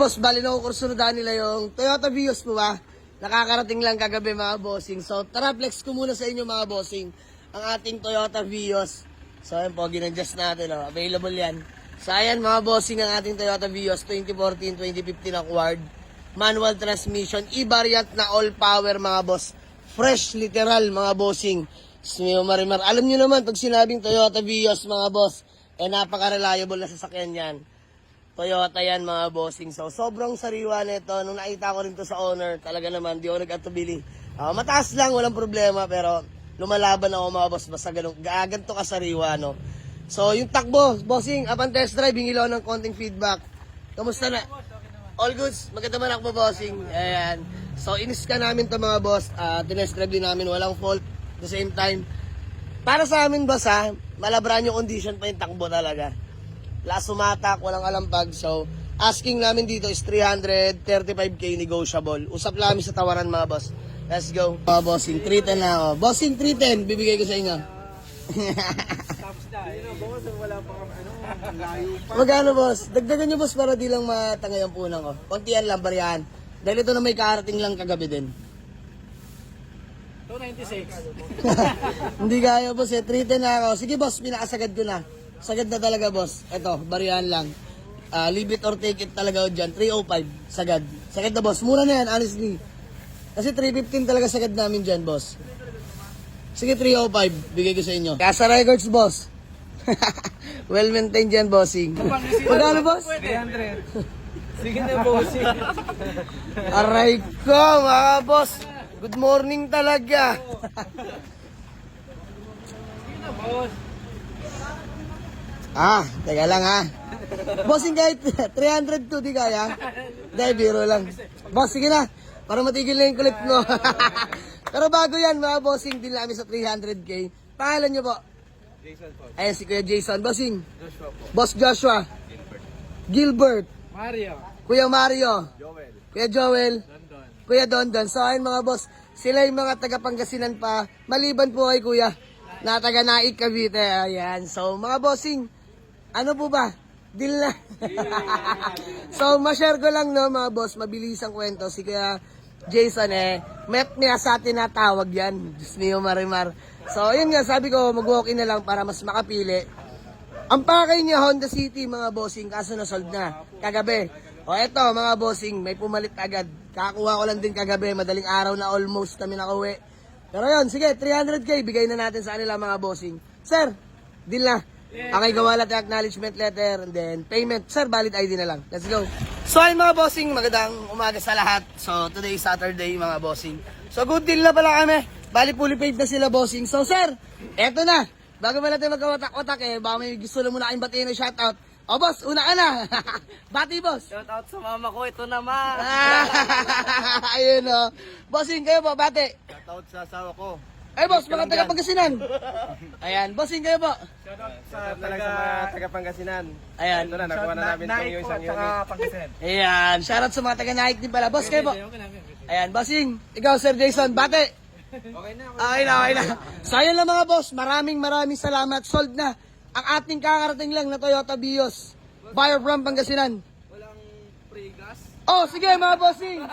boss, bali na kukursunodan nila yung Toyota Vios po ba? Nakakarating lang kagabi mga bossing. So tara, flex ko muna sa inyo mga bossing ang ating Toyota Vios. So ayan po, ginadjust natin. Oh. Available yan. So ayan mga bossing ang ating Toyota Vios 2014-2015 acquired. Manual transmission, e-variant na all power mga boss. Fresh, literal mga bossing. Smeo Marimar. Alam nyo naman, pag sinabing Toyota Vios mga boss, napaka-reliable na sasakyan yan. Toyota yan mga bossing. So sobrang sariwa nito. Nung nakita ko rin to sa owner, talaga naman, di ako nag-atubili. Mataas lang, walang problema, pero lumalaban ako mga boss. Basta ganito kasariwa, no? So yung takbo, bossing, upon test drive, hingi lang ng konting feedback. Kamusta na? All goods, maganda man ako bossing. Ayan. So inis-scan namin to mga boss. Tinest drive din namin, walang fault. At the same time, para sa amin boss malabran yung condition pa yung takbo talaga. Last sumatak, walang alampag. So, asking namin dito is 335k negotiable. Usap lang kami sa tawaran mga boss. Let's go. Bossing, 310 na ako. Bossing, 310, bibigay ko sa inyo. Tapos na, boss, wala pa layo pa. Magkano boss? Dagdagan nyo boss para di lang matangay ang punang ko. Kontian lang, bariyahan. Dahil ito na may karating lang kagabi din. 296. Hindi kaya boss 310 na ako. Sige boss, pinakasagad ko na. Sagad na talaga boss. Ito, bariyahan lang. Leave it or take it talaga o dyan. 305, sagad. Sagad na boss. Mura na yan, honestly. Kasi 315 talaga sagad namin dyan, boss. Sige, 305. Bigay ko sa inyo. Casa Records, boss. Well maintained dyan, bossing. Magkano, boss? 300. Sige na, bossing. Aray ko, mga boss. Good morning talaga. Sige na, boss. Teka lang Bossing, kahit 302 di kaya. Dahil biro lang. Boss, sige na. Para matigil na yung kulit mo. Pero bago yan mga bossing, din namin sa 300k. Pangalan nyo po? Jason po. Ayan si Kuya Jason. Bossing. Joshua po. Boss Joshua. Gilbert. Mario. Kuya Mario. Joel. Kuya Joel. London. Kuya Dondon. So ayun mga boss, sila yung mga taga Pangasinan pa. Maliban po kay Kuya na taga Naik Cavite. Ayan. So mga bossing, ano po ba? Deal na. So, ma-share ko lang no mga boss, mabilis ang kwento. Si Kuya Jason met niya sa atin na tawag yan. Diyos niyo Marimar. So, yun nga, sabi ko, mag-walk-in na lang para mas makapili. Ang pakay niya, Honda City mga bossing, kaso na-sold na. Kagabi. O eto mga bossing, may pumalit agad. Kakuha ko lang din kagabi, madaling araw na almost kami nakauwi. Pero yun, sige, 300k, bigay na natin sa kanila mga bossing. Sir, deal na. Okay, gawa lahat yung acknowledgement letter and then payment. Sir, valid ID na lang. Let's go. So ayun mga bossing, magandang umaga sa lahat. So today is Saturday mga bossing. So good deal na pala kami. Bali fully paid na sila bossing. So sir, eto na. Bago ba natin magkawatak-watak baka may gusto na muna kayong batiin ng shoutout. O boss, una ka na. Bati boss. Shout out sa mama ko, ito naman. Ayun o. Bossing, kayo po, bati. Shout out sa asawa ko. Ay boss, mga taga Pangasinan. Ayan, bossing kayo po. Shout out sa taga Pangasinan. Ayan. Ito na, nakuha na namin yung isang unit. Ayan, shoutout sa mga taga Naik din pala. Boss kayo po. Ayan, bossing. Ikaw, Sir Jason, bate. Okay na. Okay na. So, ayan lang mga boss. Maraming salamat. Sold na ang ating kakarating lang na Toyota Vios. Buyer from Pangasinan. Walang free gas. Oh, sige mga bossing.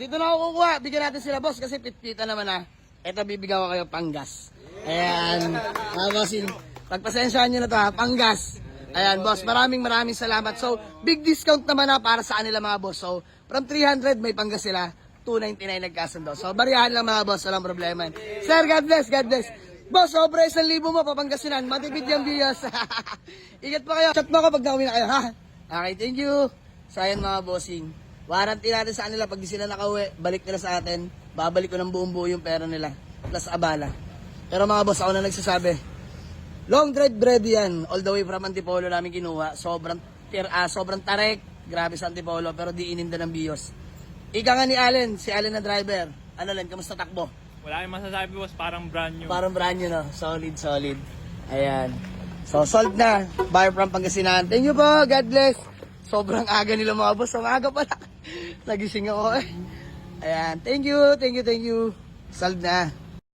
Dito na ako kukuha. Bigyan natin sila boss kasi pitpita naman Ito, bibigyan ko kayo panggas. Ayan, mga bossing. Pagpasensyahan nyo na to panggas. Ayan, boss, maraming salamat. So, big discount naman para sa kanila mga boss. So, from 300, may panggas sila. 299 nagkasundo. So, bariyahan lang mga boss, walang problema. Sir, God bless. Boss, sobra 1,000 mo, Papangasinan. Matipid yung Vios. Ingat pa kayo. Chat mo ako pag nakawin na kayo, ha? Okay, thank you. So, ayan mga bossing. Warranty natin sa kanila. Pag di sila nakauwi, balik nila sa atin. Babalik ko ng buo yung pera nila. Plus abala. Pero mga boss, ako na nagsasabi. Long drive ready yan. All the way from Antipolo namin kinuha. Sobrang tarek. Grabe sa Antipolo. Pero di ininda ng Vios. Ika nga ni Allen. Si Allen na driver. Ano lang, kamusta takbo? Wala kayong masasabi boss, parang brand new. Parang brand new no. Solid. Ayan. So, sold na. Buyer from Pangasinan. Thank you po. God bless. Sobrang aga nila mga boss. Ang aga pala. Nagising ako Ayan. Thank you. Sold na.